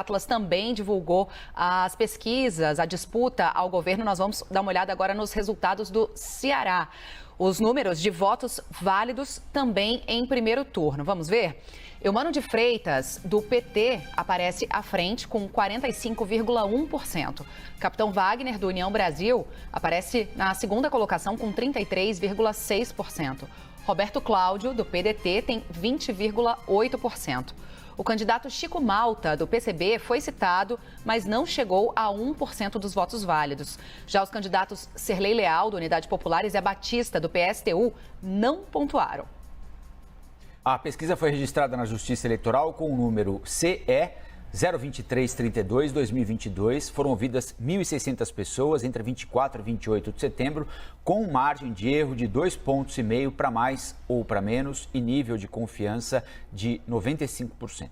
Atlas também divulgou as pesquisas, a disputa ao governo. Nós vamos dar uma olhada agora nos resultados do Ceará. Os números de votos válidos também em primeiro turno. Vamos ver? Eumano de Freitas, do PT, aparece à frente com 45,1%. Capitão Wagner, do União Brasil, aparece na segunda colocação com 33,6%. Roberto Cláudio, do PDT, tem 20,8%. O candidato Chico Malta, do PCB, foi citado, mas não chegou a 1% dos votos válidos. Já os candidatos Serlei Leal, do Unidade Popular, e Zé Batista, do PSTU, não pontuaram. A pesquisa foi registrada na Justiça Eleitoral com o número CE 02332-2022. Foram ouvidas 1.600 pessoas entre 24 e 28 de setembro, com margem de erro de 2,5 pontos para mais ou para menos e nível de confiança de 95%.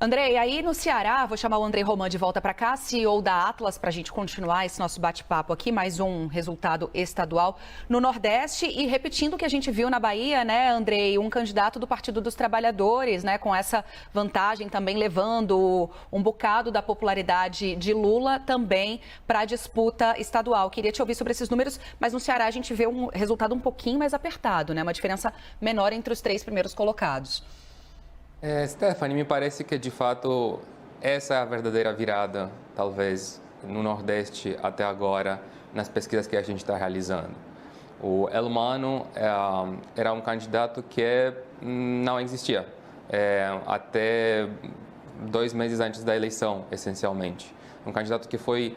André, e aí no Ceará, vou chamar o André Roman de volta para cá, CEO da Atlas, para a gente continuar esse nosso bate-papo aqui, mais um resultado estadual no Nordeste. E repetindo o que a gente viu na Bahia, né, André, um candidato do Partido dos Trabalhadores, né, com essa vantagem também levando um bocado da popularidade de Lula também para a disputa estadual. Queria te ouvir sobre esses números, mas no Ceará a gente vê um resultado um pouquinho mais apertado, né, uma diferença menor entre os 3 primeiros colocados. Stephanie, me parece que de fato essa é a verdadeira virada, talvez, no Nordeste até agora, nas pesquisas que a gente está realizando. O Elmano era um candidato que não existia até 2 meses antes da eleição, essencialmente. Um candidato que foi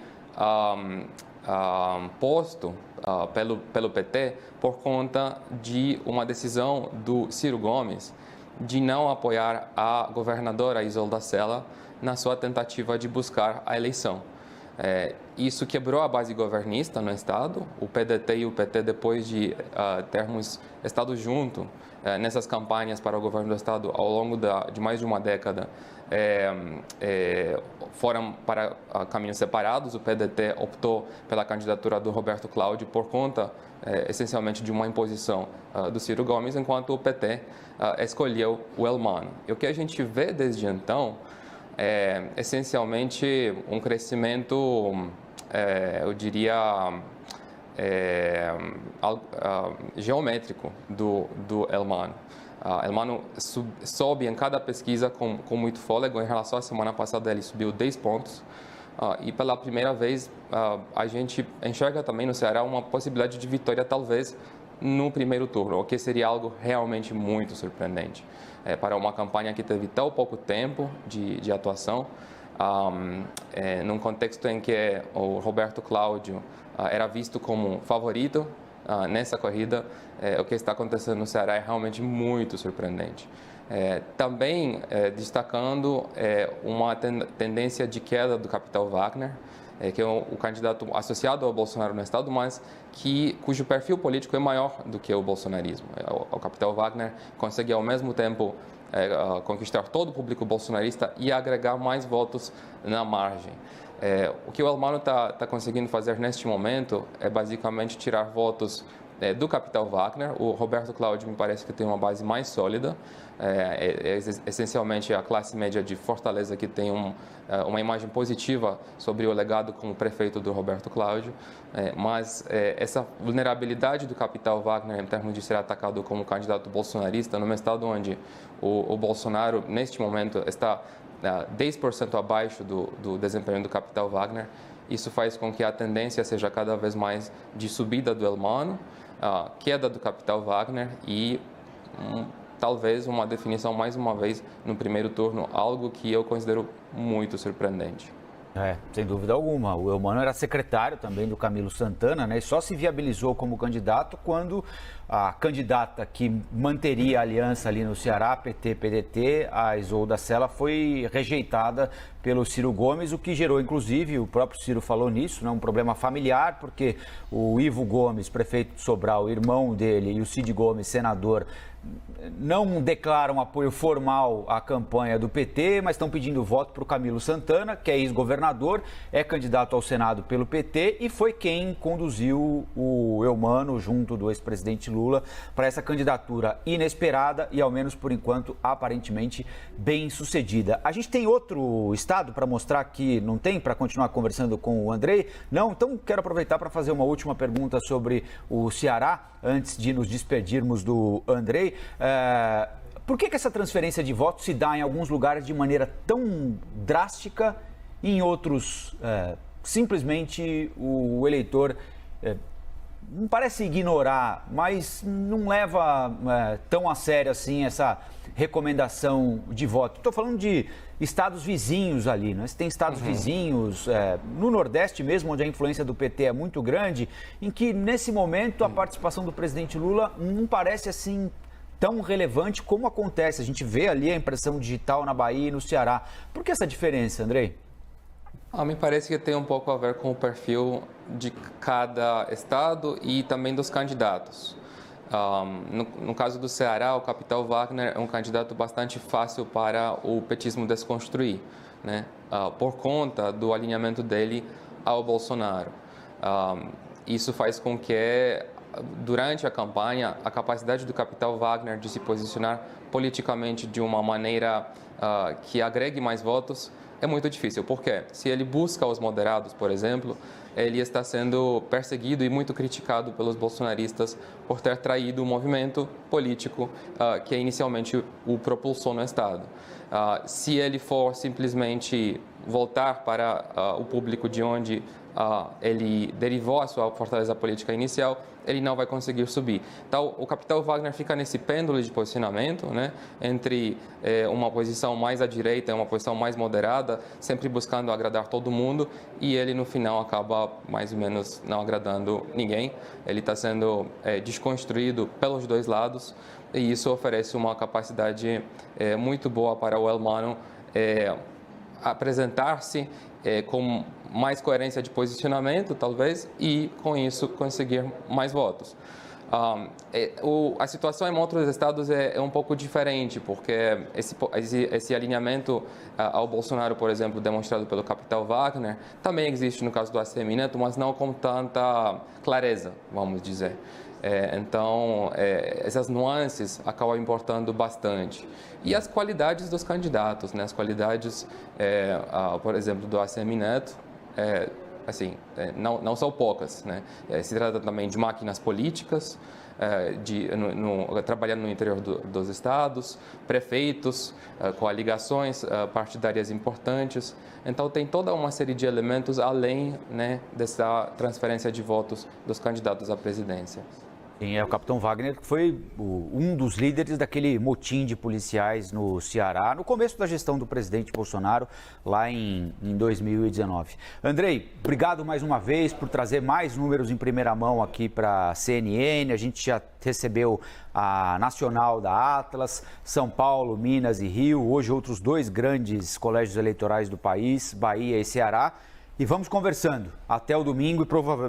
posto pelo PT por conta de uma decisão do Ciro Gomes de não apoiar a governadora Isolda Sela na sua tentativa de buscar a eleição. Isso quebrou a base governista no Estado. O PDT e o PT, depois de termos estado juntos nessas campanhas para o governo do Estado ao longo de mais de uma década, foram para caminhos separados. O PDT optou pela candidatura do Roberto Cláudio por conta, essencialmente, de uma imposição do Ciro Gomes, enquanto o PT escolheu o Elmano. E o que a gente vê desde então é, essencialmente, um crescimento, eu diria, geométrico do Elmano. Elmano sobe em cada pesquisa com muito fôlego. Em relação à semana passada, ele subiu 10 pontos. E pela primeira vez, a gente enxerga também no Ceará uma possibilidade de vitória, talvez, no primeiro turno, o que seria algo realmente muito surpreendente. Para uma campanha que teve tão pouco tempo de atuação, num contexto em que o Roberto Cláudio era visto como favorito nessa corrida, o que está acontecendo no Ceará é realmente muito surpreendente. Também destacando uma tendência de queda do Capitão Wagner, que é o candidato associado ao Bolsonaro no Estado, mas cujo perfil político é maior do que o bolsonarismo. O Capitão Wagner consegue, ao mesmo tempo, conquistar todo o público bolsonarista e agregar mais votos na margem. O que o Elmano está conseguindo fazer neste momento é basicamente tirar votos do Capitão Wagner. O Roberto Cláudio me parece que tem uma base mais sólida, essencialmente a classe média de Fortaleza, que tem uma imagem positiva sobre o legado como prefeito do Roberto Cláudio, mas essa vulnerabilidade do Capitão Wagner em termos de ser atacado como candidato bolsonarista, num estado onde o Bolsonaro, neste momento, está 10% abaixo do desempenho do Capitão Wagner, isso faz com que a tendência seja cada vez mais de subida do Elmano, queda do Capitão Wagner e talvez uma definição, mais uma vez, no primeiro turno, algo que eu considero muito surpreendente. Sem dúvida alguma. O Elmano era secretário também do Camilo Santana, né? E só se viabilizou como candidato quando a candidata que manteria a aliança ali no Ceará, PT-PDT, a Isolda Sela, foi rejeitada pelo Ciro Gomes, o que gerou, inclusive, o próprio Ciro falou nisso, né, um problema familiar, porque o Ivo Gomes, prefeito de Sobral, irmão dele, e o Cid Gomes, senador, não declaram apoio formal à campanha do PT, mas estão pedindo voto para o Camilo Santana, que é ex-governador, é candidato ao Senado pelo PT e foi quem conduziu o Elmano junto do ex-presidente Lula Lula para essa candidatura inesperada e, ao menos por enquanto, aparentemente bem sucedida. A gente tem outro estado para mostrar que não tem, para continuar conversando com o Andrei? Não? Então quero aproveitar para fazer uma última pergunta sobre o Ceará, antes de nos despedirmos do Andrei. Por que essa transferência de votos se dá em alguns lugares de maneira tão drástica e em outros simplesmente o eleitor não parece ignorar, mas não leva tão a sério assim essa recomendação de voto? Estou falando de estados vizinhos ali, né? Você tem estados vizinhos, no Nordeste mesmo, onde a influência do PT é muito grande, em que nesse momento a participação do presidente Lula não parece assim tão relevante como acontece. A gente vê ali a impressão digital na Bahia e no Ceará. Por que essa diferença, Andrei? Me parece que tem um pouco a ver com o perfil de cada estado e também dos candidatos. No caso do Ceará, o Capitão Wagner é um candidato bastante fácil para o petismo desconstruir, né? Por conta do alinhamento dele ao Bolsonaro. Isso faz com que, durante a campanha, a capacidade do Capitão Wagner de se posicionar politicamente de uma maneira que agregue mais votos é muito difícil, porque se ele busca os moderados, por exemplo, ele está sendo perseguido e muito criticado pelos bolsonaristas por ter traído o movimento político que inicialmente o propulsou no Estado. Se ele for simplesmente voltar para o público de onde ele derivou a sua fortaleza política inicial, ele não vai conseguir subir. Então, o Capitão Wagner fica nesse pêndulo de posicionamento, né, entre uma posição mais à direita e uma posição mais moderada, sempre buscando agradar todo mundo, e ele, no final, acaba mais ou menos não agradando ninguém. Ele está sendo desconstruído pelos dois lados, e isso oferece uma capacidade muito boa para o Elmano apresentar-se com mais coerência de posicionamento, talvez, e com isso conseguir mais votos. A situação em outros estados é um pouco diferente, porque esse alinhamento ao Bolsonaro, por exemplo, demonstrado pelo Capitão Wagner, também existe no caso do ACM Neto, mas não com tanta clareza, vamos dizer. Então, essas nuances acabam importando bastante. E as qualidades dos candidatos, né? As qualidades, por exemplo, do ACM Neto, não são poucas, né? Se trata também de máquinas políticas, trabalhando no interior dos estados, prefeitos, com ligações partidárias importantes. Então, tem toda uma série de elementos além, né, dessa transferência de votos dos candidatos à presidência. Sim, o Capitão Wagner foi um dos líderes daquele motim de policiais no Ceará, no começo da gestão do presidente Bolsonaro, lá em 2019. Andrei, obrigado mais uma vez por trazer mais números em primeira mão aqui para a CNN. A gente já recebeu a nacional da Atlas, São Paulo, Minas e Rio, hoje outros dois grandes colégios eleitorais do país, Bahia e Ceará. E vamos conversando até o domingo e provavelmente